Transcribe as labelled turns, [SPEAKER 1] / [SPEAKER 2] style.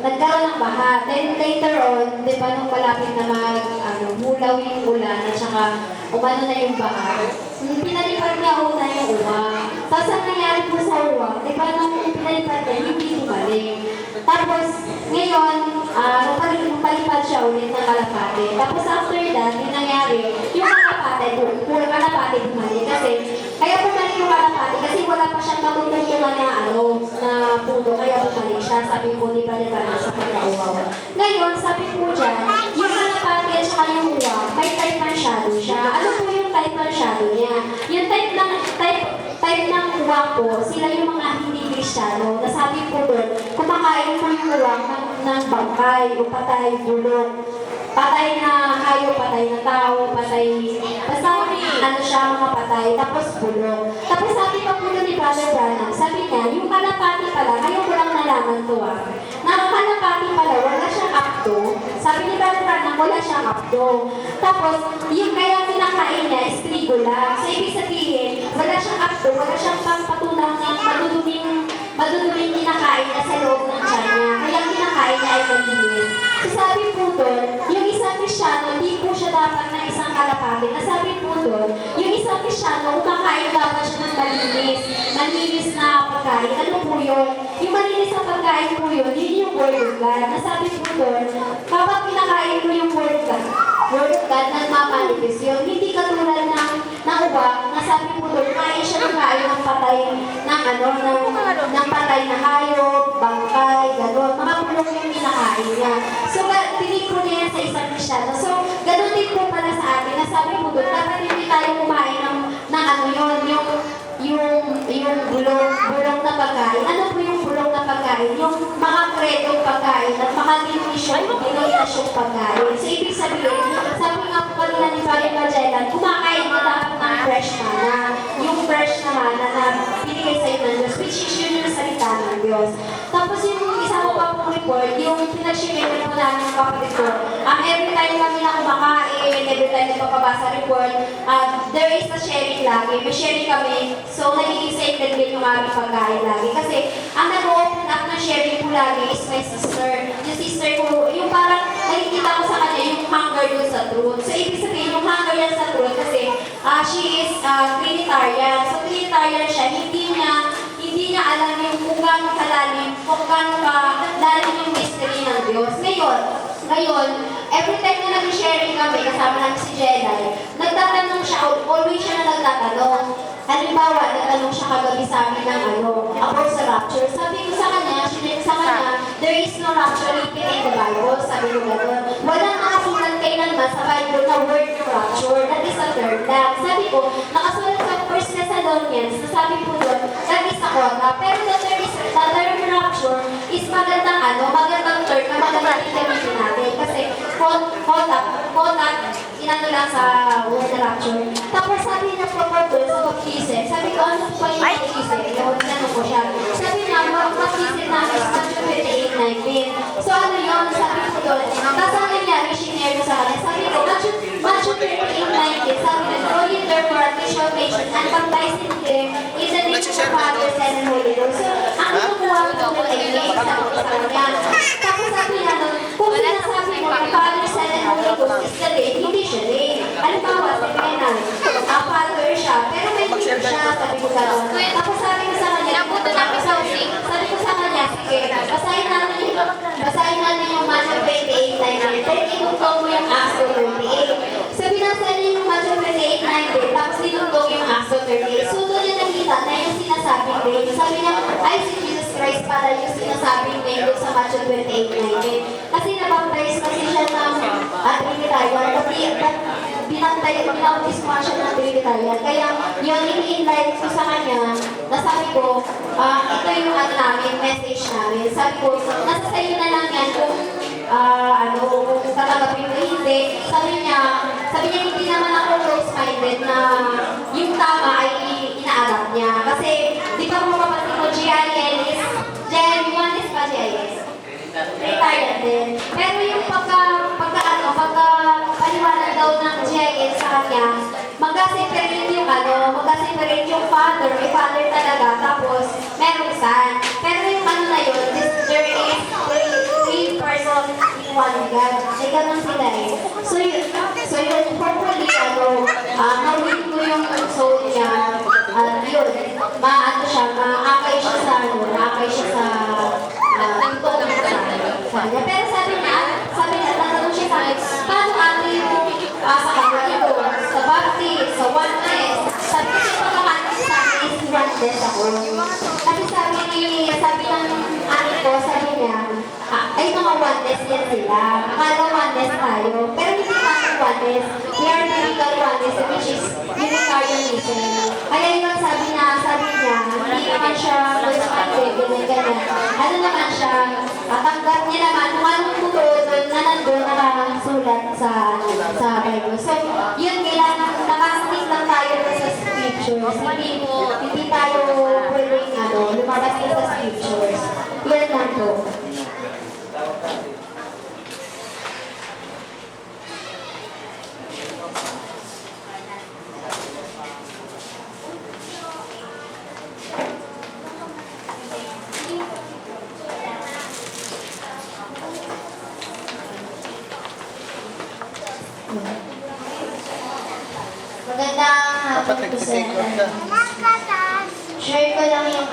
[SPEAKER 1] nagkaroon ng baha. Then later on, di ba nung malapit na mulaw yung ulan at saka umano na yung baha, pinalipad niya una yung uwang. Tapos ang nangyari po sa uwang, di ba nung pinalipad niya, hindi gumaling. Tapos ngayon, palipad siya ulit ng kalapate. Tapos after that, yung nangyari, yung kalapate bumalik kasi kaya bumalik yung kalapate kasi wala pa siyang matutulungan na puno, kaya bumalik siya. Sabi ko ni Baliban sa pagkauwaw. Ngayon, sabi ko dyan, yung kalapate at saka yung uwang, may type ng shadow siya. Ano po yung type ng shadow niya? Yung type ng uwang po, sila yung mga hindi Kristiyano. Nasabi po doon, kumakain po yung uwang ng bangkay o patay, bulok. Patay na hayop, patay na tao, patay, basta ano siya, mga patay, tapos bulok. Tapos sabi pa po ni Brother Branham, sabi niya, yung kalapati pala, ngayon ko lang nalaman to nakakalapati pala, wala siyang apto. Sabi ni Brother Branham, wala siyang apto. Tapos, yung kaya kinakain niya is trigo lang. So, ibig sabihin, wala siyang apto, wala siyang pampatulang ng maduduming kinakain na sa loob ng tiyan niya. Kaya kinakain niya ay malinis. So, sabi po doon, yung isang Kristiyano, hindi po siya dapat ng isang kalapati. Nasabi po doon, yung isang Kristiyano, kumakain dapat siya ng malinis na pagkain. Ano po yun? Yung malinis na pagkain po yun yung Word of God. Nasabi po doon, kapag kinakain mo yung Word of God, nagmamanifest yun. Hindi katulad ng uba, nasabi po doon, kain siya ng kain ng patay, ng patay na hayop, bangkay, gano'n. Mga bulong yung kinakain niya. So, tinig po niya yan sa isang Kristiyano. So, gano'n din po pala sa atin. Nasabi po doon, dapat hindi tayo kumain ng yung bulong na pagkain. Ano po yung bulong na pagkain? Yung mga kredong pagkain at mga denominasyong pagkain. So, ibig sabihin, sabi nga po kanina ni Father Magellan, kumakain ka dapat ng fresh manna. Yung fresh na manna na pinigay sa'yo ng Diyos, which is yun yung salita ng Diyos. Tapos yung isa ko pa pong report, yung pinag-share po namin ng kapatid ko, every time kami na kumakain, every time na papabasa report, there is a sharing lagi. May sharing kami, so nagiging sacred din yung aming pagkain lagi. Kasi ang nag-open up ng sharing po lagi is my sister. Yung sister ko, yung parang nakikita ko sa kanya yung hunger doon sa truth. So ibig sabihin, yung hunger yan sa truth kasi she is Trinitarian. So Trinitarian siya, hindi niya alam yung kung gaano kalalim, kung gaano kalalim yung mystery ng Diyos. Ngayon, every time na nag-sharing kami, kasama namin si Jelay, nagtatanong siya, always siya na nagtatanong. Halimbawa, nagtanong siya kagabi sa amin ng about sa rapture. Sabi ko sa kanya, there is no rapture written in the Bible. Sabi ko gano'n. Walang nakasulat kailanman sa Bible na word ng rapture. That is a third lang. Sabi ko, nakasulat sa 1 Thessalonians, sabi po doon, that is a quota. Pero the term rapture is magandang term na magandang gamitin natin. Kasi quota, inano lang sa word na rapture. Tapos sabi niya po doon sa pag-isip, sabi ko, ano pa yung pag-isip? Tinanong ko siya. Sabi niya, pag-isip namin sa Matthew 28:19. So ano yun? Sabi ko doon. Tapos ang nangyari, shinare ko sa kanya. Sabi ko, Matthew 28:19. Sabi niya, go ye therefore and teach all nations and baptizing them in the name of the Father, Son, and Holy Ghost. So, ang kinukuha ko doon ay sabi ko sa kanya. Tapos sabi niya doon, kung sinasabi mo na Father, Son, and Holy Ghost is the day, hindi siya day. Halimbawa, sabi niya na, Father siya, pero may name siya, sabi ko gano'n. Tapos sabi ko sa kanya, sabi ko sa kanya, sige, basahin natin yung Matthew 28:19. Then itutong mo yung Acts 2:38. So binasa niya yung Matthew 28:19, tapos itutong yung Acts 2:38. So doon niya nakita na yung sinasabing name. Sabi niya, ay si Jesus Christ pala yung sinasabing name doon sa Matthew 28:19. Kasi nabaptize kasi siya ng Trinitarian, binautis mo siya ng Trinitarian. Kaya yun, ini-invite ko sa kanya, nasabi ko, ito yung namin, message namin. Sabi ko, nasa sa'yo na lang yan kung kung tatanggapin mo hindi. Sabi niya, hindi naman ako close-minded na yung tama ay inaarap niya. Kasi, di ba mo kapatid ko, GIS, is pa GIS. Retired din. Pero yung paliwanag daw ng GIS sa kanya, mag-separate yung father, may father talaga, tapos merong son. Pero yung na yun, there is three one God. Ay, ganun sila eh. So yun, hopefully, ma-win ko yung soul niya. Yun, maano siya, maakay siya sa, tungkol sa kanya. Pero sabi niya, natanong siya sa akin, paano ate yung sa Catholico, sa Baptist, sa Oneness? Sabi ko siya pagkakanin sa akin is Oneness ako. Sabi ng ate ko, sabi niya, ay mga Oneness yan sila. Akala Oneness tayo. Pero hindi naman Oneness. We are biblical Oneness, which is Unitarianism. Kaya yun ang sabi niya, hindi naman siya ganyan. Ano naman siya, tanggap niya naman kung anong totoo doon na nandun nakasulat sa Bible. So, yun, kailangan nakastick lang tayo sa scriptures. Hindi tayo pwedeng lumabas na sa scriptures. Yan lang po. Magandang hapon po sa inyo. Share ko lang yung